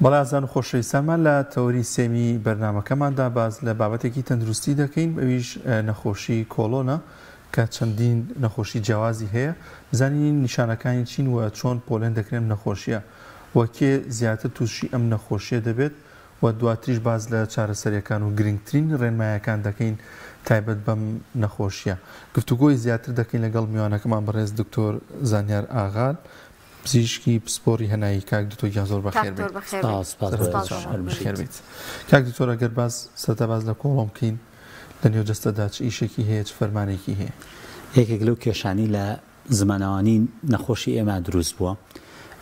بەڵێزان و خۆشەویستانمان لە تەوەری سێمی بەرنامەکەماندا باز لە بابەتێکی تەندروستی دەکەین، ئەویش نەخۆشی کۆڵۆنە کە چەندین نەخۆشی جیاوازی هەیە. بزانین نیشانەکانی چین و چۆن پۆلێن دەکرێن نەخۆشیە وەکێ زیاتر تووشی ئەم نەخۆشیە دەبێت و دواتریش باز لە چارەسەریەکان و گرنگترین ڕێنمایەکان دەکەین تایبەت بەم نەخۆشیە. گفتوگۆی زیاتر دەکەین لەگەڵ میوانەکەمان بەڕێز دکتۆر زانیار ئاغال، پزیشکی پسپۆری هەنایی. کاک دکتۆر گیان زۆر بەخێر بێت. کاک دکتۆر ئەگەر باز سەرەتا باز لە کۆڵۆم بکەین لە نێو جەستەدا چ ئیشێکی هەیە، چ فەرمانێکی هەیە؟ یەکێک لەو کێشانی لە زمانەوانی نەخۆشی ئێمە دروست بووە،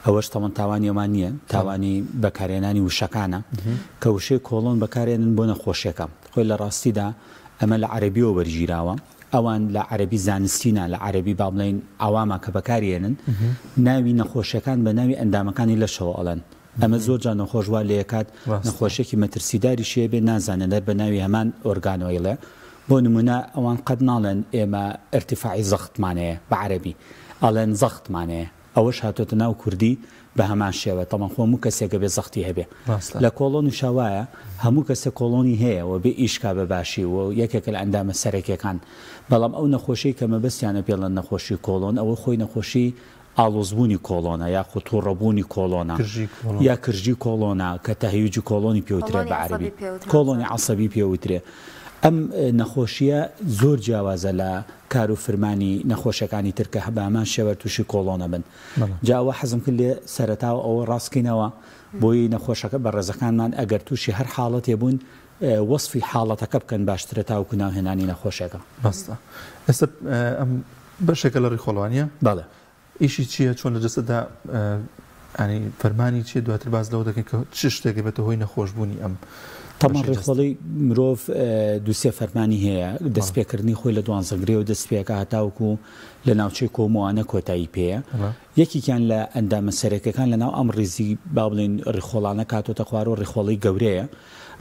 ئەوەش تەمەن تاوانیەمان نییە، تاوانی بەکارێنانی وشەکانە کە وشەی کۆڵۆن بەکارێنن بۆ نەخۆشیەکە. خۆی لە ڕاستیدا ئەمە لە عەرەبیەوە وەرگیراوە، ئەوان لە عەرەبی زانستینە، لە عەرەبی با بڵێن ئەوامە کە بەکارێنن ناوی نەخۆشیەکان بە ناوی ئەندامەکانی لەشەوە ئەڵەن. ئەمە زۆر جا نەخۆشوا لە یەکات نەخۆشیێکی مەترسیداری شێ بێ نازانێت بە ناوی هەمان ئۆرگانۆیڵێ. بۆ نمونە ئەوان قەت ناڵێن ئێمە ئەرتیفاعی زەختمانەیە بە عەرەبی، ئەڵێن زەختمانەیە. ئەوەش هاتۆتە ناو کوردی بە هەمان شێوە. تەمەن خۆ هەموو کەسێکە بێ زەختی هەبێ. لە کۆڵۆنی شاوایە هەموو کەسە کۆڵۆنی هەیە و بێ ئیشکا بە باشی و یەکێکە لە ئەندامە سەرەکیەکان. بەڵام ئەو نەخۆشی کە مەبەستیانە پێڵەن نەخۆشی کۆڵۆن، ئەوە خۆی نەخۆشی ئاڵۆزبوونی کۆڵۆنە یا خوتوڕەبوونی کۆڵۆنە یا کرژی کۆڵۆنە کە تەهیوجی کۆڵۆنی پێوترێ بە عەرەبی، کۆڵۆنی عەسەبی پێوترێ. ئەم نەخۆشیە زۆر جیاوازە لە کار و فرمانی نەخۆشەکانی ترکە هەبە هەمان شێوە تووشی کۆڵۆنە بن. جاوە حەزم کرد لێ سەرەتاوە ئەوە ڕاستکەینەوە بۆی نەخۆشەکە بە ڕێزەکانمان ئەگەر تووشی هەر حاڵەتێ بوون وەصفی حاڵەتەکە بکەن باشترە تاوەکو ناوهێنانی نەخۆشەکە. بەستە. ئێستا ئەم بەشێکە لە ڕێخۆڵوانیە؟ بەڵێ. ئیشی چییە؟ چۆن لە جەستەدا ینی فەرمانی چیە؟ دواتر باز لەوە دەکەین کە چ شتێکە بێتە هۆی نەخۆشبوونی ئەم؟ تەمەن ڕێخۆڵی مرۆڤ دووسێ فەرمانی هەیە، دەستپێکردنی خۆی لە دوانزەگرێ و دەستپێکە هەتاوکو لە ناوچەی کۆمەوانە کۆتایی پێەیە. یەکێکیان لە ئەندامە سەرەکیەکان لە ناو ئەم ڕێزی با بڵێن ڕێخۆڵانە کاتۆتە خوارەوە ڕێخۆڵی گەورەیە.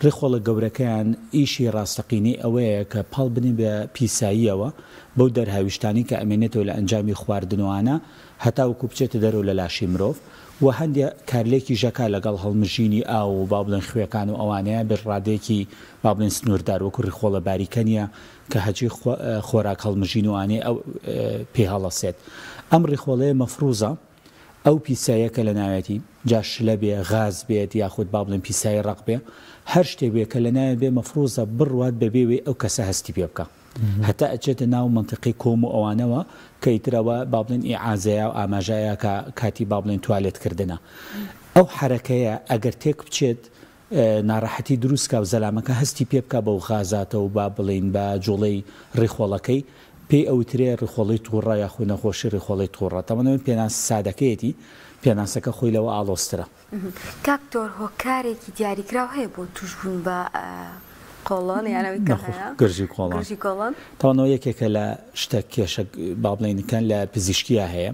ڕێخۆڵە گەورەکەیان ئیشی ڕاستەقینی ئەوەیە کە پاڵ بنی بە پیساییەوە بەو دەرهاویشتانی کە ئەمێنێتەوە لە ئەنجامی خواردنوانە هەتاوکو بچێتە دەرەوە لە لاشی مرۆڤ و هەندێک کارلێکی ژەکە لەگەڵ هەڵمژینی ئاو و با بڵێن خوێکان و ئەوانەیە بڕادێکی با بڵێن سنووردار وەکو ڕێخۆڵە باریکە نیە کە هەجی خۆراک هەڵمژینوانێ ئەو پێ هەڵەسێت. ئەم ڕێخۆڵەیە مەفروزە، ئەو پیسایەکە لە ناوێتی جاشلە بێ، غاز بێت یاخود با بڵێن پیسایی ڕق بێ، هەر شتێک بێ کە لە ناوێت بێ مەفروزە بڕوات بەبێوێ ئەو کەسە هەستی پێ بکە هەتا ئەچێتە ناو منتیقی کۆم و ئەوانەوە کە ئیترەوە با بڵێن ئیعازەیە و ئاماژایە کە کاتی با بڵێن توالێتکردنە. ئەو حرەکەیە ئەگەر تێک بچێت ناڕەحەتی دروستکە و زەلامەکە هەستی پێ بکە بەو غازاتە و با بڵێن بە جوڵەی ڕێخۆڵەکەی پێی ئەوترێ ڕێخۆڵی تووڕە یاخود نەخۆشی ڕێخۆڵی تووڕە. تەمەنەوەی پێناس سادەکەیەتی، پێناسەکە خۆی لەوە ئاڵۆسترە. کاکتۆر هۆکارێکی دیاریکراو هەیە بۆ توشبوون بە کۆڵۆن یانەوەی گرژی کۆڵۆن؟ تاوانەوە یەکێکە لە شتە کێشە با بڵێنەکان لە پزیشکیە هەیە.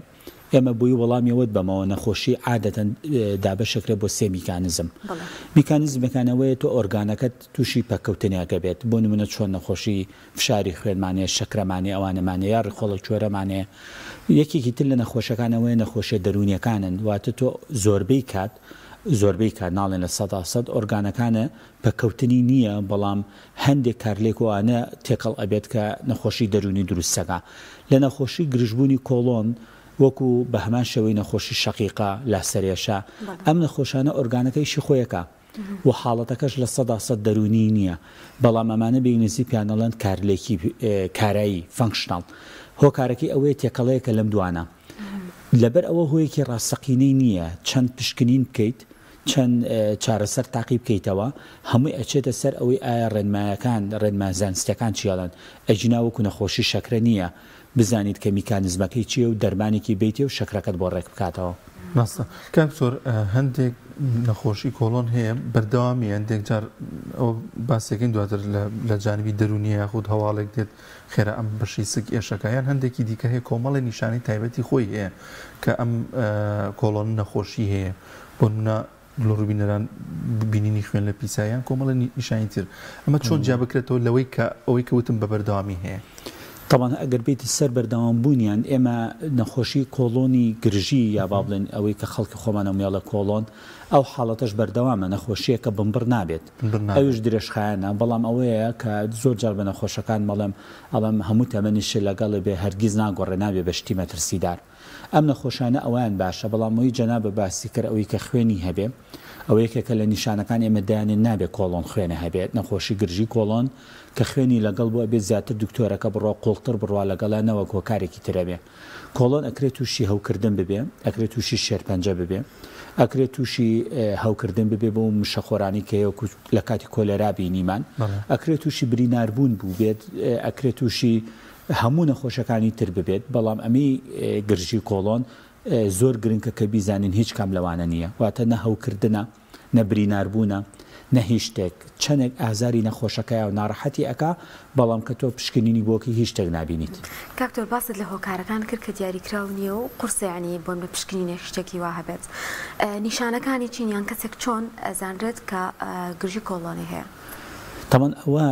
ئێمە بووی وەڵامیەوەت بەمەوە نەخۆشی عادەتەن دابەشەکرێ بۆ سێ میکانیزم. میکانیزمەکانەوەیە تۆ ئۆرگانەکەت تووشی پەکەوتنیاکە بێت. بۆ نمونە چۆن نەخۆشی فشاری خوێنمانەیە، شەکرەمانێ، ئەوانەمانەیە یا ڕێخۆڵە کوێرەمانەیە. یەکێکی تر لە نەخۆشەکانەوەی نەخۆشیە دەرونیەکانن، واتە تۆ زۆربەی کات ناڵێن لە 100% ئۆرگانەکانە پەکەوتنی نییە، بەڵام هەندێک کارلێکوانە تێکەڵ ئەبێت کە نەخۆشی دەرونی دروستەکە. لە نەخۆشی گرژبوونی کۆڵۆن وەکو بە هەمان شێوەی نەخۆشی شەقیقا لاسەرێشە، ئەم نەخۆشانە ئۆرگانەکەیشی خۆیەکە و حاڵەتەکەش لە 100% دەرونی نییە، بەڵام ئەمانە بێنزی پیانەڵەن کارلێکی کارایی فەنکشناڵ. هۆکارەکەی ئەوەیە تێکەڵەیەکە لەم دوانە. لەبەر ئەوە هۆیەکی ڕاستەقینەی نییە، چەند پشکنین بکەیت، چەند چارەسەر تاقی بکەیتەوە، هەمووی ئەچێتە سەر ئەوەی ئایا ڕێنمایەکان ڕێنما زانستیەکان چیاڵن. ئەجناوەکو نەخۆشی شەکرە نییە، بزانیت کە میکانیزمەکەی چییە و دەرمانێکی بیتێ و شەکرەکەت بۆ ڕێک بکاتەوە. ماستە کاکتۆر هەندێک نەخۆشی کۆڵۆن هەیە بەردەوامی، هەندێک جار ئەو باسێکین دواتر لە جانبی دەرونیە یاخود هەواڵێک دێت خێرا ئەم بەشی سک ئێشەکەیان هەندێکی دیکە هەیە کۆمەڵی نیشانی تایبەتی خۆی هەیە کە ئەم کۆڵۆن نەخۆشی هەیە. بۆ نمونە ڕوبینەران بینینی خوێن لە پیساییان کۆمەڵی نیشانی تر. ئەمە چۆن جیا بکرێتەوە لەوەی کە ئەوەی کەوتم بە بەردەوامی هەیە؟ طبعا ئەگەر بیتی سەر بەردەوامبوونیان ئێمە نەخۆشی کۆڵۆنی گرژی یا با بڵێن ئەوەی کە خەڵکی خۆمانە مێڵە کۆڵۆن ئەو حاڵەتەش بەردەوامە نەخۆشیەکە بمبڕ نابێت ئەوش درێژخایەنە بەڵام ئەوەیە کە زۆر جار بە نەخۆشەکان ئەڵێم هەموو تەمەنیشە لەگەڵێ بێ هەرگیز ناگۆڕێ نابێ بە شتی مەترسیدار ئەم نەخۆشانە ئەویان باشە بەڵام ئەوی جەنابە باسی کرد ئەوەی کە خوێنی هەبێ ئەو یەکێکە لە نیشانەکان ئێمە دایانێن نابێت کۆڵۆن خوێنە هەبێت نەخۆشی گرژی کۆڵۆن کە خوێنی لەگەڵ بۆ بێت زیاتر دکتۆرەکە بڕۆ قوڵتر بڕوا لەگەڵانەوە کۆکارێکی ترەبێ کۆڵۆن ئەکرێت تووشی هەوکردن ببێ ئەکرێت تووشی شێرپەنجە ببێ ئەکرێت تووشی هەوکردن ببێ بۆ مشەخۆرانی کە لە کاتی کۆلەرا بینیمان ئەکرێت تووشی بریناربوون بوو بێت ئەکرێت تووشی هەموو نەخۆشەکانی تر ببێت بەڵام ئەمی گرژی کۆڵۆن زۆر گرنگکە کە بیزانین هیچ کام لەوانە نییە واتە نە هەوکردنە نە بریناربوونە نە هیچ شتێک چەندێک ئازاری نەخۆشەکەی و ناڕەحەتی ئەکا بەڵام کە تۆ پشکنینی بۆکی هیچ شتێک نابینیت کاکتۆر باست لە هۆکارەکان کرد کە دیاریکراو نییە و قورسیانی بۆن بە پشکنینێک شتێکی وا هەبێت نیشانەکانی چینیان کەسێک چۆن ئەزانرێت کە گرژی کۆڵۆنی هەیە تەمان ئەوە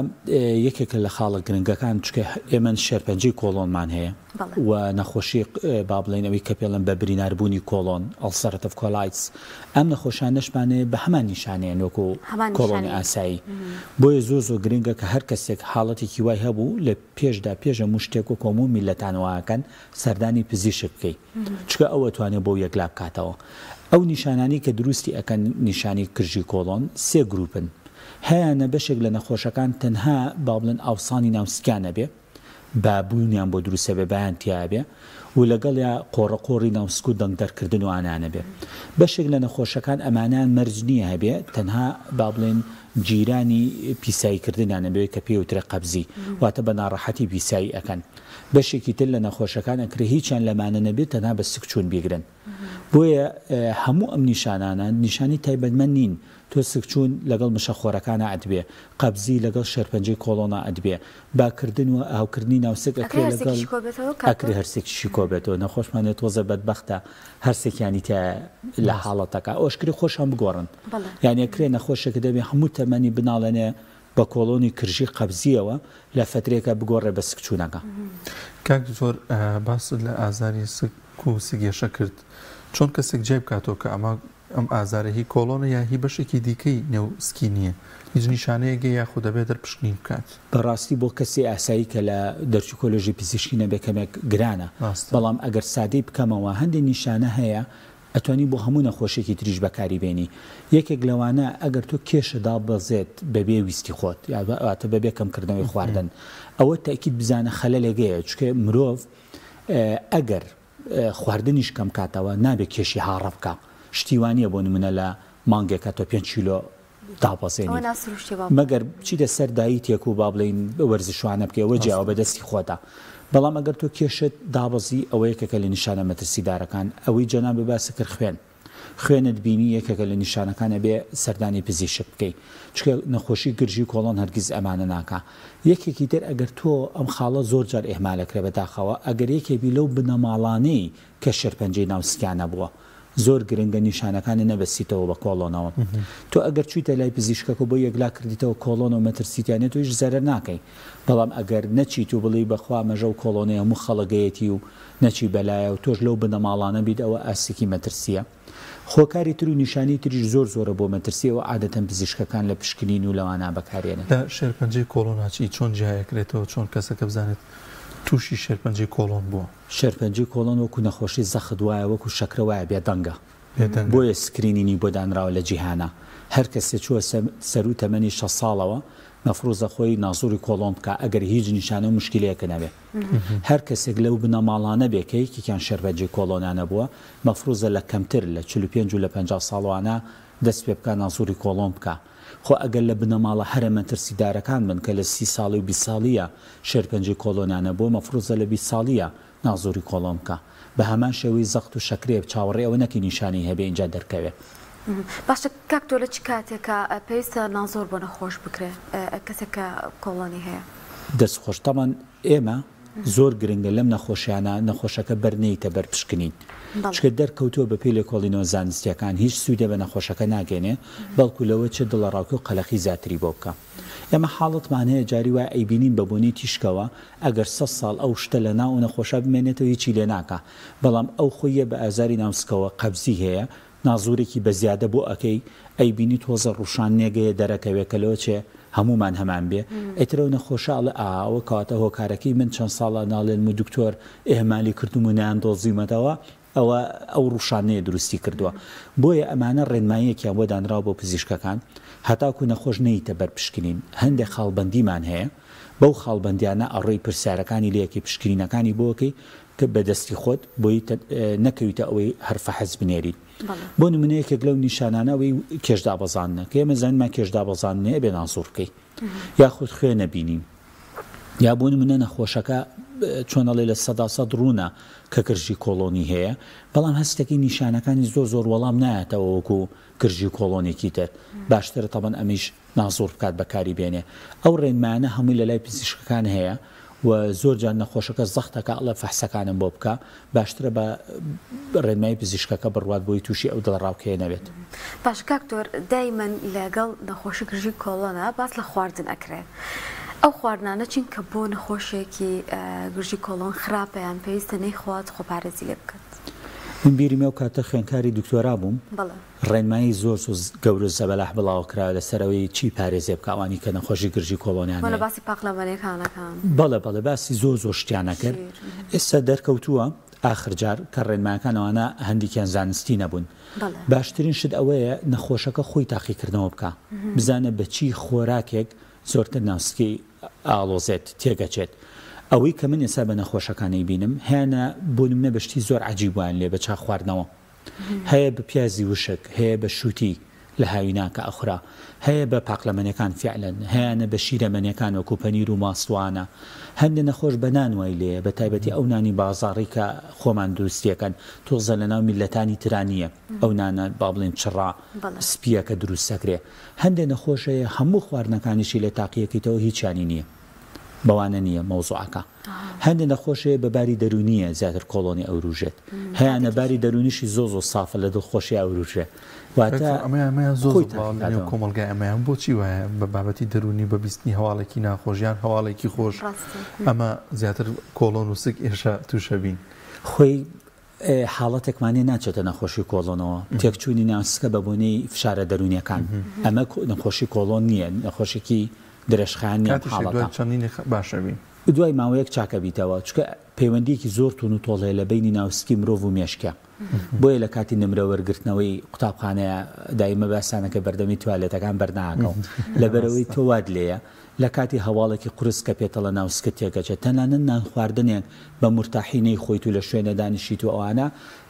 یەکێکە لە خاڵە گرنگەکان چکە ئێمە شێرپەنجەی کۆڵۆنمان هەیە و نەخۆشی با بڵێنەوەی کە پێڵم بە بریناربوونی کۆڵۆن ئەڵسەرەتەف کۆلایتس ئەم نەخۆشانەشمانەیە بە هەمان نیشانەیە وەکو کۆڵۆنی ئاسایی بۆیە زۆر گرنگە کە هەر کەسێک حاڵەتێکی وای هەبوو لە پێشدا پێشە مشتێک و کۆموو میلەتانەوەکەن سەردانی پزیشک بکەیت چکە ئەوە توانێت بۆ یەکلا بکاتەوە ئەو نیشانانی کە دروستی ئەکەن نیشانی گرژی کۆڵۆن سێ گروپن هەیەە بەشێک لە نەخۆشەکان تەنها با بڵێن ئاوسانی ناوسکیانە بێ بابوونیان بۆ دروستە بێ بەیان تیا بێ و لەگەڵ یا قۆڕەقۆڕی ناوسک و دەنگ دەرکردن و ئانانە بێ بەشێک لە نەخۆشەکان ئەمانیان مەرج نییە هەبێ تەنها با بڵێن جیرانی پیساییکردنیانە بێ کە پێوترە قەبزی واتە بە ناڕەحەتی پیسایی ئەکەن بەشێکی تر لە نەخۆشەکان ئەکرێ هیچیان لەمانە نەبێت تەنها بە سکچوون بیگرن بۆیە هەموو ئەم نیشانانە نیشانی تایبەتمەند نین تۆ سکچوون لەگەڵ مشەخۆرەکانە ئەدبێ قەبزی لەگەڵ شێرپەنجەی کۆڵۆنە ئەدبێ باکردن و هاوکردنی ناوسک ئەکرێ لەگەڵ ئەکرێ هەرسێکیشی کۆبێتەوە نەخۆشمانێت تۆزە بەدبەختە هەرسێکیانی تا لە حاڵەتەکە ئۆشکری خۆشان بگۆڕن یعنی ئەکرێ نەخۆشێک دەبێ هەموو تەمەنی بناڵێنێ بە کۆڵۆنی کرژی قەبزیەوە لە فترێکە بگۆڕێ بە سکچوونەکە کاک زۆر باست لە ئازاری سک و سگێشە کرد چۆن کەسێک جێ بکاتەوە کە ئەم ئازارە هی کۆڵۆنە یا هی بەشێکی دیکەی نێوسکی نییە هیچ نیشانەیەگە یاخود دەبێت دەرپشکنی بکات بەڕاستی بۆ کەسی ئاسایی کە لە دەرچی کۆلۆژی پزیشکی نەبێ کەمێک گرانە بەڵام ئەگەر سادەی بکەمەوە هەندێک نیشانە هەیە ئەتوانی بۆ هەموو نەخۆشێکی تریش بەکاری بێنی یەکێک لەوانە ئەگەر تۆ کێشەدا بەزێت بەبێ ویستی خۆت یاواتە بەبێ کەمکردنەوەی خواردن ئەوە تاکید بزانە خەلەلێگەیە چکە مرۆڤ ئەگەر خواردنیش کەم کاتەوە نابێت کێشی هاڕە بکە شتیوانیە بۆ نمونە لە مانگێکە تۆ 5 کیلۆ دابەزێنی مەگەر چیتە سەر داییتێک و با بڵین وەرزشوانە بکەوە جیاوە بەدەستی خۆتا بەڵام ئەگەر تۆ کێشت دابەزی ئەوە یەکێکە لە نیشانە مەترسیدارەکان ئەوەی جەناب باسی کرد خوێنت بینی یەکێکە لە نیشانەکانە بێ سەردانی پزیشک بکەیت چکە نەخۆشی گرژی کۆڵۆن هەرگیز ئەمانە ناکە یەکێکی تر ئەگەر تۆ ئەم خاڵە زۆر جار ئێمالەکرێ بەداخەوە ئەگەر یەکێبی لەو بنەماڵانەی کە شێرپەنجەی ناوسکیانە بووە زۆر گرنگە نیشانەکانی نەبەستیتەوە بە کۆڵۆنەوە تۆ ئەگەر چیتە لای پزیشکەکە بۆ یەکلا کردیتەوە کۆڵۆن و مەترسیتیانێت تویش زەرەر ناکەی بەڵام ئەگەر نەچیت و بڵی بەخوا مەژە و کۆڵۆنەیە هەموو خەڵەگەیەتی و نەچی بەلایە و تۆش لەو بنەماڵانە بیت ئەوە ئاسێکی مەترسیە خۆکاری تر و نیشانی تریش زۆرە بۆ مەترسیەوە عادەتەن پزیشکەکان لە پشکنین و لەوانە بەکارێنن لە شێرپەنجەی کۆڵۆناچی چۆن جیایەکرێتەوە چۆن کەسەکە بزانێت تووشی شێرپەنجەی کۆڵۆن بووە شێرپەنجەی کۆڵۆن وەکو نەخۆشی زەخت وایە وەکو شەکرە وایە بێدەنگە بۆیە سکرینینی بۆ دانراوە لە جیهانە هەر کەسێک چووە سەر و تەمەنی 6 ساڵەوە مەفروزە خۆی نازوری کۆڵۆن بکە ئەگەر هیچ نیشانە و مشکلەیەکە نەبێ هەر کەسێک لەو بنەماڵانە بێکەیەکیان شێرپەنجەی کۆڵۆنانە بووە مەفروزە لە کەمتر لە 45 و لە 50 ساڵوانە دەست پێ بکە نازوری کۆڵۆن بکە خۆ ئەگەر لە بنەماڵە هەرە مەترسیدارەکان بن کە لە 30 ساڵی و 20 ساڵیە شێرپەنجەی کۆڵۆنانە بۆ مەفروزە لە 20 ساڵیە نازوری کۆڵۆن بکە بە هەمان شێوەی زەخت و شەکرێ چاوەڕێەوە نەکی نیشانی هەبێ اینجا دەرکەوێت باشە کاکتۆ لە چ کاتێکە پێویستە نازۆر بۆ نەخۆش بکرێ کەسێکە کۆڵۆنی هەیە دەستخۆش تەمان ئێمە زۆر گرنگە لەم نەخۆشیانە نەخۆشەکە بەرنەیتە بەرپشکنین چکە دەرکەوتووە بە پێی لێکۆڵینەوە زانستیەکان هیچ سوودە بە نەخۆشەکە ناگەێنێ بەڵکو لەوە چه دڵەڕاوکە و قەلەقی زیاتری بۆ بکە ئێمە حاڵەتمان هەیە جاری وای ئەیبینین بە بۆنی تیشکەوە ئەگەر 100 ساڵ ئەو شتە لە ناو نەخۆشە بمێنێتەوە هیچی لێ ناکە بەڵام ئەو خۆیە بە ئازاری ناوسکەوە قەبزی هەیە نازوورێکی بە زیادە بۆ ئەەکەی ئەیبینی تۆزە ڕوشانێگەیە دەرەکەوێکەوە چێ هەمومان هەمان بێ ئەترەوە نەخۆشاڵە ئاوە کاتە هۆکارەکەی من چەند ساڵە ناڵێن و دکتۆر ئێمالی کردم و نیان دۆزیمەتەوە ئەوە ئەو ڕوشانەیە دروستی کردووە بۆیە ئەمانە ڕێنماییەکیان بۆ دانراوە بۆ پزیشکەکان هەتاکو نەخۆش نەیتە بەرپشکنین هەندێک خاڵبەندیمان هەیە بەو خاڵبەندیانە ئەڕێی پرسیارەکانی لەیەکی پشکنینەکانی بۆکەی کە بەدەستی خۆت بۆی نەکەویتە ئەوەی هەرفە حەز بنێریت بۆ نمونەیەکێک لەو نیشانانەوەی کێشدا بەزانە کە ئێمە زانمان کێشدا بەزانێ بێ ناسوور بکەیت یاخود خوێ نەبینیم یا بۆ نمونە نەخۆشەکە چۆنەڵێ لە سەداسەد ڕوونە کە گرژی کۆڵۆنی هەیە بەڵام هەستێکی نیشانەکانی زۆر وەڵام نایەتەوە وەکو گرژی کۆڵۆنێکی تر باشترە تەبەن ئەمیش نازۆر بکات بەکاری بێنێ ئەو ڕێنمانە هەمووی لە لای پزیشکەکان هەیە و زۆر جان نەخۆشەکە زەختەکە ئەڵە فەحسەکانم بۆ بکە باشترە بە ڕێنمایی پزیشکەکە بڕوات بۆی تووشی ئەو دڵڕاوکەیە نەبێت باش کاکتۆر دایمەن لەگەڵ نەخۆشی گرژی کۆڵۆنە باس لە خواردن ئەکرێت ئەو خواردنانە چین کە بۆ نەخۆشێکی گرژی کۆڵۆن خراپەیان پێویستە نەیخوات خۆپارێزی لێ بکات من بیرمێ و کاتە خوێنکاری دکتۆرا بووم ڕێنمایی زۆر گەورە زەبەلاح بڵاو کرا لەسەرەوەی چی پارێزێ بکە ئەوانی کە نەخۆشی گرژی کۆڵۆنیان باسی پاقلەمەنیەکانەکان بەڵێ باسی زۆر شتیانە کرد ئێستا دەرکەوتووە ئاخرجار کە ڕێنمایەکان ئەوانە هەندێکیان زانستی نەبوون باشترین شت ئەوەیە نەخۆشەکە خۆی تاقیکردنەوە بکە بزانە بە چی خۆراکێک زۆرتر ناسکی ئاڵۆزێت تێگەچێت ئەوەی کە من ئێستا بە نەخۆشەکانی بینم هیانە بۆ نمونە بەشتی زۆر عەجیبوان لێ بە چاق خواردنەوە هەیە بە پیازی وشک هەیە بە شووتی لە هاویناکە ئەخورا هەیە بە پاقلەمەنیەکان فعلەن هەیەە بە شیرەمەنیەکان وەکو پەنیر و ماستوانە هەندێ نەخۆش بە نانوای لێ بە تایبەتی ئەو نانی بازاڕی کە خۆمان دروستیەکەن تۆزە لە ناو میلەتانی ترانیە ئەو نانە با بڵێن چڕا سپیەکە دروستەکرێ هەندێ نەخۆشەیە هەموو خواردنەکانیشی لە تاقیەکەیتەوە هیچیانی نییە بەوانە نییە مەوزوعەکە هەندێک نەخۆشەیە بەباری دەرونیە زیاتر کۆڵۆنی ئەوروژێت هەیەە باری دەرونیشی زۆ سافە لە دڵخۆشی ئەوروژێ واتە ئەمەیان زۆر کۆمەلگای ئەمەیان بۆچی وایە بە بابەتی دەرونی بە بیستنی هەواڵێکی ناخۆشیان هەواڵێکی خۆش ئەمە زیاتر کۆڵۆن و سک ئێشە تووشە بین خۆی حاڵەتێکمانێ ناچێتە نەخۆشی کۆڵۆنەوە تێکچوونی ناسکە بە بۆنەی فشارە دەرونیەکان ئەمە نەخۆشی کۆڵۆن نییە نەخۆشیکی درێژخانی چەندینی باشە بین دوای ماوەیەک چاکە بیتەوە چکە پەیوەندیکی زۆر تون و تۆڵەیە لە بینی ناوسکی مرۆڤ و مێشکە بۆیە لە کاتی نمرە وەرگرتنەوەی قوتابخانەیە دایمە باسانەکە بەردەمی توالێتەکان بەرناکەەوە لەبەرەوەی تۆواد لێیە لە کاتی هەواڵێکی قورس کە پێتەڵە ناوسکە تێگەچێت تەنانەت نان خواردنێک بە مرتاحینەی خۆیت و لە شوێنە دانیشیت و ئەوانە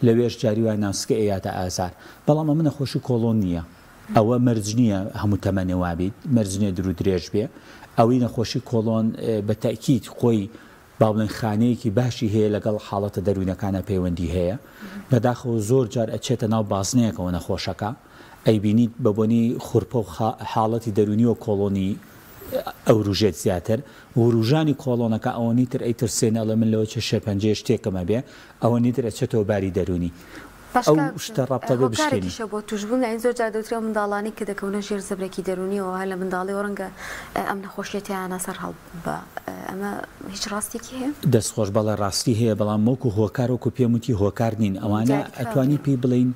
لەوێش جاریوان ناوسکە ئەیاتە ئازار بەڵام ئەمە نەخۆشی کۆڵۆن نییە ئەوە مەرج نییە هەموو تەمەنێ وابیت مەرجنیە درو درێژ بێ ئەوەی نەخۆشی کۆڵۆن بە تاکید خۆی باڵێن خانەیەکی باشی هەیە لەگەڵ حاڵەتە دەروونەکانە پەیوەندی هەیە بەداخەوە زۆر جار ئەچێتە ناو بازنەیەکەوە نەخۆشەکە ئەیبینیت بە بۆنی خوورپە و حاڵەتی دەرونی و کۆڵۆنی ئەوروژێت زیاتر وروژانی کۆڵۆنەکە ئەوەنی تر ئەیترسێنە ئەڵە من لەوە چه شێپەنجێ شتێکەمە بێ ئەوەنی تر ئەچێتەوە باری دەرونی ئەو شتە ڕابطە بە بشکێنی بۆ توشبوون لە این زۆر جار دەوترێت منداڵانی کە دەکەونە ژێر زەبرێکی دەرونیەوە هە لە منداڵی ڕەنگە ئەم نەخۆشیەتیانە سەر هەڵ بە ئەمە هیچ ڕاستێکی هەیە دەستخۆش بەڵە ڕاستی هەیە بەڵام وەکو هۆکار وەکو پێم وتی هۆکار نین ئەوانە ئەتوانی پێی بڵین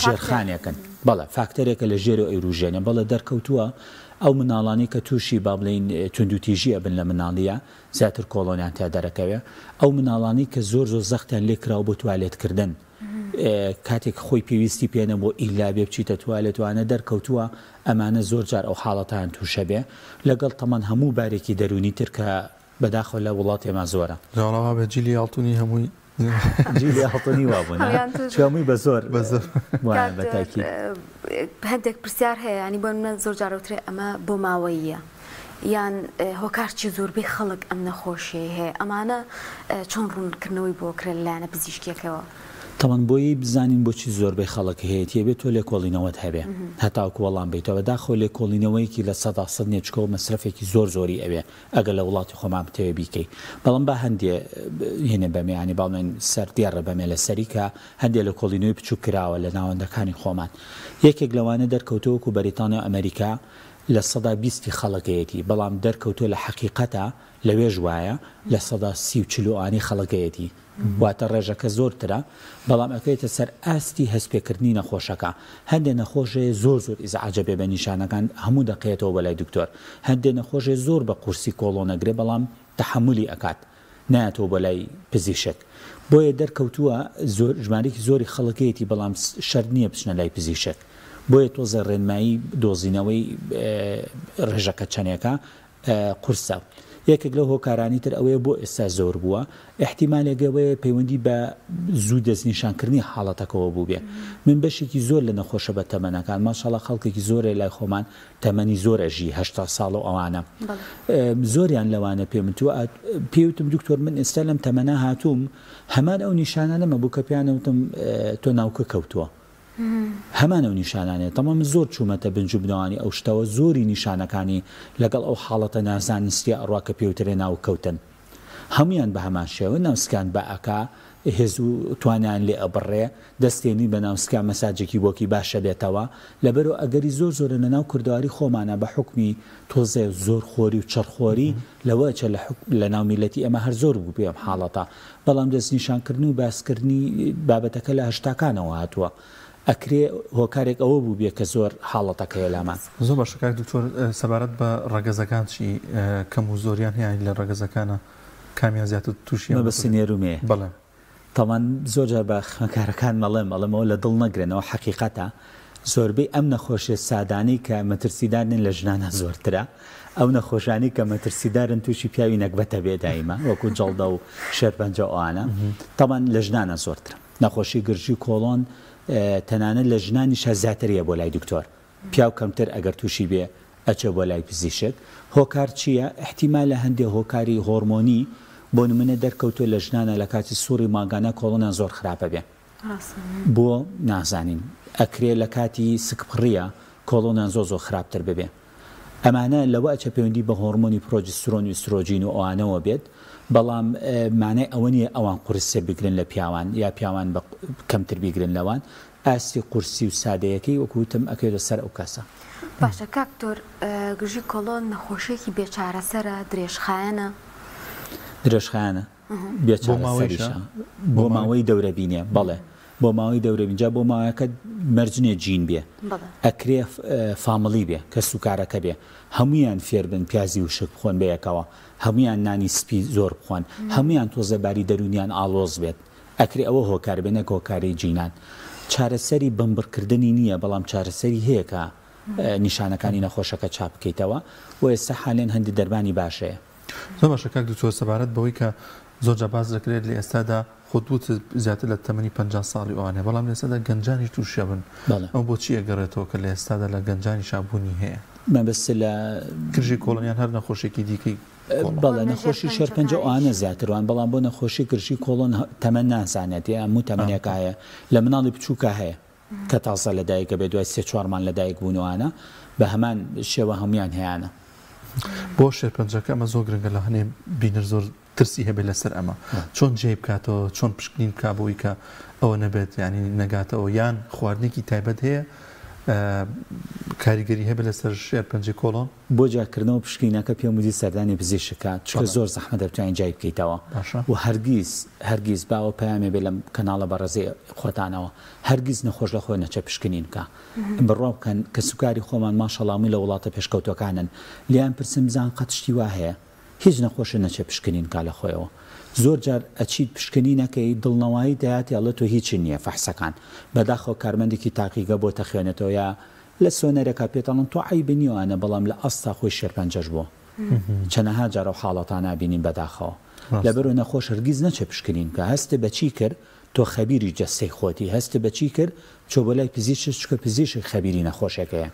ژێرخانێکن بەڵێ فاکتەرێکە لە ژێر و ئەیروژێنە بەڵە دەرکەوتووە ئەو مناڵانی کە تووشی با بڵین توندوتیژیە بن لە مناڵیە زیاتر کۆڵۆنیان تا دەرەکەوێ ئەو مناڵانی کە زۆر زەختیان لێکراوە بۆ توالێتکردن کاتێک خۆی پێویستی پێنە بۆ ئیلا بێ بچیتە توالێتوانە دەرکەوتووە ئەمانە زۆر جار ئەو حاڵەتان تووشە بێ لەگەڵ تەمان هەموو بارێکی دەرونی تر کە بەداخەوە لە وڵات ئێمە زۆرە جاڵاوا بە جیلی ئاڵتونی هەمووی جیلی هەڵتونی وابوون چۆمووی بە زۆر بەتاکی هەندێک پرسیار هەیە ینی بۆ منە زۆر جارەوترێ ئەمە بۆ ماوەیە یان هۆکارچی زۆربەی خەڵک ئەم نەخۆشیە هەیە ئەمانە چۆن ڕوونکردنەوەی بۆ کرێن لایەنە پزیشکیەکەوە تەمان بۆی بزانین بۆچی زۆربەی خەڵک هەیە بێت تۆ لێکۆڵینەوەت هەبێ هەتاوکو وەڵام بیتەوە داخۆ لێکۆڵینەوەیکی لە 100% نێچکە و مەسرفێکی زۆری ئەوێ ئەگەر لە وڵاتی خۆمان بتەوێ بیکەی بەڵام با هەندێ هێنێ بەمێیانی باڵێن سەردێڕە بەمێ لە سەریکە هەندێک لە کۆڵینەوەی بچوو کراوە لە ناوەندەکانی خۆمان یەکێک لەوانە دەرکەوتەوەکو بەریتانیا ئەمریکا لە 120 خەڵکەیەتی بەڵام دەرکەوتۆ لە حەقیقەتە لەوێ ژوایە لە 130 خەڵکەیەتی واتە ڕێژەکە زۆرترە بەڵام ئەکەیتە سەر ئاستی هەستپێکردنی نەخۆشەکە هەندێک نەخۆشەیە زۆر ئیزعاجە بێ بە نیشانەکان هەموو دەقێتەوە بەلای دکتۆر هەندێک نەخۆشێ زۆر بە قورسی کۆڵۆنەگرێ بەڵام تەحملی ئەکات نایەتەوە بەلای پزیشک بۆیە دەرکەوتووە ژمارەی زۆری خەڵکەیەتی بەڵام شەر نییە بچنە لای پزیشک بۆیە تۆزە ڕێنمایی دۆزینەوەی ڕێژەکە چەنێکە قورسە یەکێک لەو هۆکارانی تر ئەوەیە بۆ ئێستا زۆر بووە احتیمالێکەوەیە پەیوەندی بە زوو دەستنیشانکردنی حاڵەتەکەەوە بوو بێ من بەشێکی زۆر لە نەخۆشە بە تەمەنەکان ماشاڵڵا خەڵکێکی زۆرە لای خۆمان تەمەنی زۆرەژی 80 ساڵ و ئەوانە زۆریان لەوانە پێوتم دکتۆر من ئێستا لەم تەمەنە هاتووم هەمان ئەو نیشانانەمە بوو کە پیانەوتم تۆ ناوکە کەوتووە هەمان ئەو نیشانانێت تەمام زۆر چوومەتە بنجوبنەوانی ئەو شتەوە زۆری نیشانەکانی لەگەڵ ئەو حاڵەتە نازانستی ئەڕواکە پێوترێ ناوکەوتن هەمویان بە هەمان شێوە ناوسکان بە ئەکا هێز و توانیان لێ ئەبڕێ دەستێنی بە ناوسکان مەساجێکی بۆکی باشە بێتەوە لەبەرەوە ئەگەری زۆر لە ناو کوردەواری خۆمانە بە حکمی تۆزێ زۆر خۆری و چڕخۆری لەوەچە لە ناو میلەتی ئەمە هەر زۆر بوو پێم حاڵەتە بەڵام دەستنیشانکردنی و باسکردنی بابەتەکە لە هەشتاکانەوە هاتووە ئەکرێ هۆکارێک ئەوە بوو بێ کە زۆر حاڵەتەکەی لامان زۆر باشەکار دکتۆر سەبارەت بە ڕەگەزەکان چی کەم و زۆریان هەیە لە ڕەگەزەکانە کامیان زیاتر تووشی بە سنێرومێ بەڵێ تەمان زۆرجار بە خوێندکارەکان مەڵێمەوە لە دڵ نەگرێنەوە حەقیقەتە زۆربەی ئەم نەخۆشیە سادانی کە مەترسیدارن لە ژنانە زۆرترە ئەو نەخۆشانی کە مەترسیدارن تووشی پیاوی نەکبەتە بێ دایمە وەکو جەڵدە و شێرپەنجە ئەوانە تەمان لە ژنانە زۆرترە نەخۆشی گرژی کۆڵۆن تەنانەت لە ژنانیشە زیاتریە بۆ لای دکتۆر پیاو کەمتر ئەگەر تووشی بێ ئەچێ بۆ لای پزیشک هۆکار چییە؟ احتیمال لە هەندێک هۆکاری هۆرمۆنی بۆ نمونە دەرکەوتۆ لە ژنانە لە کاتی سووری ماگانە کۆڵۆنیان زۆر خراپە بێ بۆ نازانین ئەکرێ لە کاتی سکپڕیە کۆڵۆنیان زۆر خراپتر ببێ ئەمانە لەوە ئەچە پەیوەندی بە هۆرمۆنی پرۆجسترۆن و ئیسترۆژین و ئەوانەوە بێت بەڵام مانای ئەوە نیە ئەوان قورسە بگرن لە پیاوان یا پیاوان کەمتر بیگرن لەوان ئاستی قورسی و سادەیەکەی وەکوتم ئەکەوێتە سەر ئەو کەسە باشە کاکتۆر گژی کۆڵۆن نەخۆشیێکی بێچارەسەرە درێژخایەنە درێژخایەنە بێچارەسەریشە بۆ ماوەی دەورەبینێ بەڵێ بۆ ماوەی دەورەبینجا بۆ ماوەیەکە مەرجنێ جین بێ ئەکرێ فامڵی بێ کە سوکارەکە بێ هەمویان فێر بن پیازی و شک بخۆن بەیەکەوە هەمویان نانی سپی زۆر بخۆن هەمویان تۆزەباری دەرونیان ئاڵۆز بێت ئەکرێ ئەوە هۆکار بێنە هۆکاری جینان چارەسەری بمبڕکردنی نییە بەڵام چارەسەری هەیە کە نیشانەکانی نەخۆشەکە چاپ بکەیتەوە و ئێستا حالێن هەندی دەربانی باشەیە زۆر باشە کاک دکتۆر سەبارەت بەوەی کە زۆر جا باز دەکرێت لە ئێستادا خودوت زیاتر لە تەمەنی 50 ساڵی ئەوانێ بەڵام لە ئێستادا گەنجانی تووشە بن ئەو بۆچی ئەگەڕێتەوە کە لە ئێستادا لە گەنجانی شابوونی هەیە مەبەست لە گرژی کۆڵۆنیان هەر نەخۆشێکی دیکەی بەڵێ نەخۆشی شێرپەنجە ئەوانە زیاتروان بەڵام بۆ نەخۆشی گرژی کۆڵۆن تەمەن نازانێت هەموو تەمەنێکە هەیە لە مناڵی بچووکە هەیە کە تازە لەدایکە بێ دوای 3-4مان لەدایک بوونەوەوانە بە هەمان شێوە هەمویان هەیەە بۆ شێرپەنجەکە ئەمە زۆر گرنگە لە هەنێ بینەر زۆر ترسی هەبێت لەسەر ئەمە چۆن جێ بکاتەوە چۆن پشکنین بکا بۆی کە ئەوە نەبێت ینی نەگاتەوە یان خواردنێکی تایبەت هەیە کاریگەری هەبێت لەسەر شێرپەنجەی کۆڵۆن بۆ جاکردنەوە پشکینەکە پێم وزی سەردانی پزیشکە چکە زۆر زەحمە دەبتوانین جای بکەیتەوە و هەرگیز باوە پەیامێ بێ لەم کەناڵە بەڕێزەی خۆتانەوە هەرگیز نەخۆش لە خۆی نەچە پشکنین بکە بڕوا بکەن کە سوکاری خۆمان ماشەڵامی لە وڵاتە پێشکەوتەکانن لیان پرسم بزان قەت شتی وا هەیە هیچ نەخۆشە نەچە پشکنین کا لە خۆیەوە زۆر جار ئەچیت پشکنینەکەی دڵنەوەی دەیاتی ئەڵە تۆ هیچی نییە فەحسەکان بەداخەوە کارمەندێکی تاقیگە بۆ تەخوێنێتەوە یا لە سۆنەرێکا پێتەڵن تۆ عیبی نیوانە بەڵام لە ئەستا خۆی شێرپەنجەش بووە چەنەها جارە و حاڵەتان نابینین بەداخەوە لەبەرەوە نەخۆش هەرگیز نەچێ پشکنین کە هەستە بەچی کرد تۆ خەبیری جەستەی خۆتی هەستە بەچی کرد چۆ بۆ لای پزیشک چکە پزیشک خەبیری نەخۆشەکەیە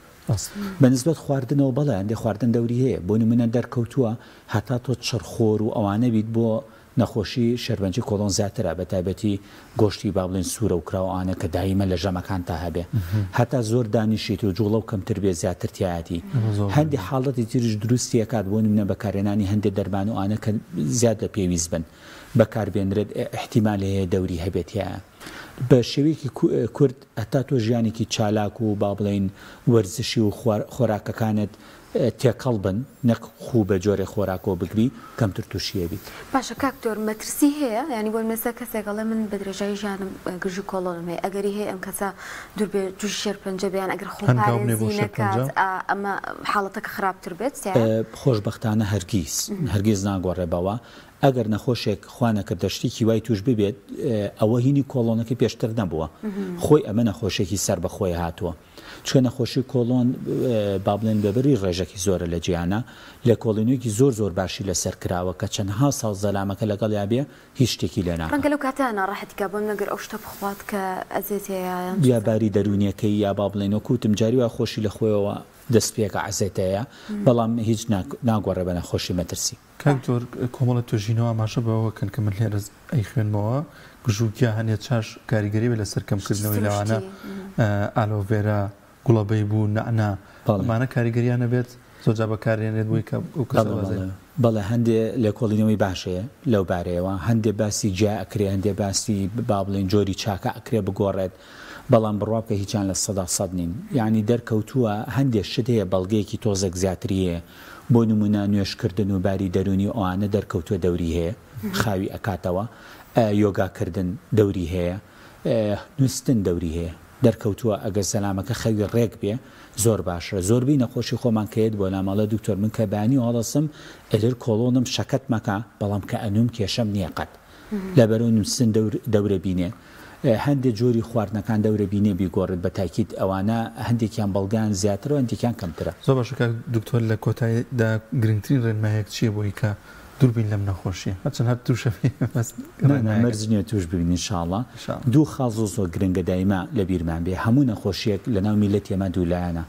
بەنسبەت خواردنەوە بەڵێ هەندێک خواردن دەوری هەیە بۆ نمونە دەرکەوتووە هەتا تۆ چڕخۆر و ئەوانە بیت بۆ نەخۆشی شەربەنجی کۆڵۆن زیاترە بە تایبەتی گۆشتی با بڵێن سوورە و کراوانە کە دایمە لە ژەمەکان تا هەبێ هەتا زۆر دانیشیت و جوڵە و کەمتر بێ زیاتر تایەتی هەندی حاڵەتی تریش دروستی ئەکات بۆ نمونە بەکارهێنانی هەندێک دەرمان و ئانە کە زیاد لە پێویست بن بەکاربێنرێت احتیمال هەیە دەوری هەبێتیە بە شێوەیەکی کورد هەتا تۆ ژیانێکی چالاک و با بڵێن وەرزشی و خۆراکەکانت تێکەڵ بن نەک خوو بە جۆرە خۆراکەوە بگری کەمتر تووشیە بیت باشە کاکتۆر مەترسی هەیە ینی بۆ مەسە کەسێکڵێ من بە درێژایی ژیانم گژی کۆڵۆنم هەیە ئەگەری هەیە ئەم کەسە دوور بێ تووشی شێرپەنجە بیان ئەگەر خۆپارێزی نەکات ئەمە حاڵەتەکە خراپتر بێت خۆشبەختانە هەرگیز ناگۆڕێبەوە ئەگەر نەخۆشێک خوانەکە دەشتێکی وای توش ببێت ئەوە هینی کۆڵۆنەکە پێشتر نەبووە خۆی ئەمە نەخۆشێکی سەر بەخۆی هاتووە چکە نەخۆشی کۆڵۆن با بڵێن بەبری ڕێژێکی زۆرە لە جیانە لە کۆڵینویەکی زۆر باشی لەسەر کراوە کە چەندها ساڵ زەلامەکە لەگەڵ یابێ هیچ شتێکی لێنا ڕەنگە لەو کاتە ناڕەحەتیکە بۆم نەگەر ئەو شتە بخوات کە ئەزێتەیە یا باری دەرونیەکەی یا با بڵێنەوە کوتم جاری وا خۆشی لە خۆیەوە دەست پێکە عزێتەیە بەڵام هیچ ناگۆڕێ بە نەخۆشی مەترسی کاکتۆر کۆمەڵە توێژینەوە ئاماژە بەوەکەن کە من لێرە ئەی خوێنمەوە گژووکیا هەنێ چاش کاریگەری بێ لەسەر کەمکردنەوەی لەوانە ئالۆڤێرا گوڵەبەی بوو نەعنا ئەمانە کاریگەریانە بێت زۆرجا بەکارێنێت بووی کە بەڵێ هەندێ لە کۆڵینەوەی باشەیە لەو بارەیەوە هەندێ باسی جیا ئەکرێ هەندێ باسی با بڵێن جۆری چاکە ئەکرێ بگۆڕێت بەڵام بڕواکە هیچیان لە 100% نین یعنی دەرکەوتووە هەندێک شت هەیە بەڵگەیەکی تۆزێک زیاتریە بۆ نمونە نوێشکردن و باری دەرونی ئەوانە دەرکەوتووە دەوری هەیە خاوی ئەکاتەوە یۆگاکردن دەوری هەیە نووسن دەوری هەیە دەرکەوتووە ئەگەر سەلامەکە خەوی ڕێک بێ زۆر باشە زۆربەی نەخۆشی خۆمان کەیت بۆ نامەڵە دکتۆر من کە بانی هەڵەسم ئەلر کۆڵۆنم شەکەت مەکە بەڵام کە ئەنوم کێشەم نییە قەت لەبەرەوە نووسن دەورە بینێ هەندێک جۆری خواردنەکان دەورە بینێ بیگۆڕێت بە تاکید ئەوانە هەندێکیان بەڵگان زیاترەوە هەندێکیان کەمترە زۆر باشەکە دکتۆر لە کۆتاییدا گرنگترین ڕێنمایەک چییە بۆی کە دووربین لەم نەخۆشیە هەرچەند هەر تووشە مەرجنیە توش ببین انشاءڵڵا دوو خاڵ زۆر گرنگە دایما لە بیرمان بێ هەموو نەخۆشیەک لە ناو میلەت ئێمە دوولایەنە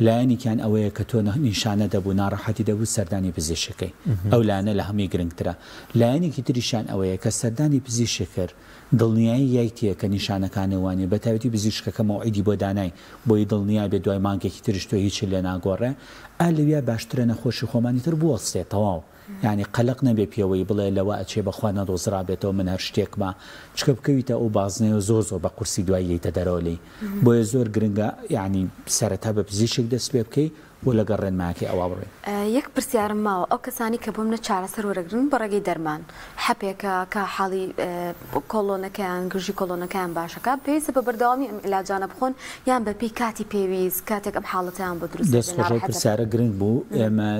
لایەنێکیان ئەوەیە کە تۆ نیشانە دەبوو ناڕەحەتی دەبوو سەردانی پزیشکەکەی ئەو لایەنە لە هەمووی گرنگترە لایەنێکی تریشان ئەوەیە کە سەردانی پزیشکەکە دڵنیایی یەکتیە کە نیشانەکانەوانی بە تایبەتی پزیشکەکە مەوعیدی بۆ دانای بۆی دڵنیا بێ دوای مانگێکی تریش تۆ هیچ لێ ناگۆڕێ ئالەویا باشترە نەخۆشی خۆمانی تر بوەستێ تەواو یعنی قەلق نەبێ پێوەی بڵێ لەوە ئەچێ بەخوا نەدۆزرابێتەوە من هەر شتێکمە چکە بکەویتە ئەو بازنەوە زۆر بە قورسی دوای یەیتە دەرەوەلی بۆیە زۆر گرنگە یعنی سەرەتا بە پزیشک دەست پێ بکەی بۆ لەگەڵ ڕێنماکەی ئەوە بڕێ یەک پرسیارم ماوە ئەو کەسانی کە بۆم نە چارەسەر وەرەگرن بە ڕێگەی دەرمان حەپێکە کە حاڵی کۆڵۆنەکەیان گژی کۆڵۆنەکەیان باشەکە پێویستە بە بەردەوامی ئەم عیلاجانە بخۆن یان بەپی کاتی پێویست کاتێک ئەم حاڵەتیان بۆ دروست دەستخۆشەی پرسیارە گرنگ بوو ئێمە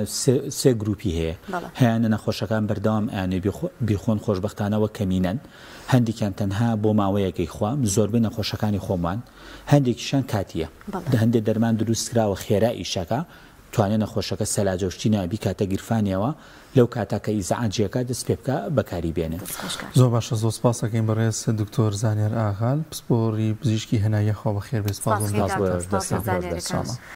سێ گروپی هەیە هەیەە نەخۆشەکان بەردەوام ئەیانێ بیخۆن خۆشبەختانەوە کەمینەن هەندێکیان تەنها بۆ ماوەیەکەی خوام زۆربەی نەخۆشەکانی خۆمان هەندێکیشان کاتیە هەندێک دەرمان دروست کراوە خێرا ئیشەکە توانێت نەخۆشەکە سەلاجەشتی نابی کاتە گیرفانیەوە لەو کاتاکە ئیزعاجیەکە دەست پێ بکە بەکاری بێنێ زۆر باشە زۆر سپاسەکەین بەڕێز دکتۆر زانیار ئاغال پسپۆڕی پزیشکی هەنایە خۆ بەخێر بێ سپاس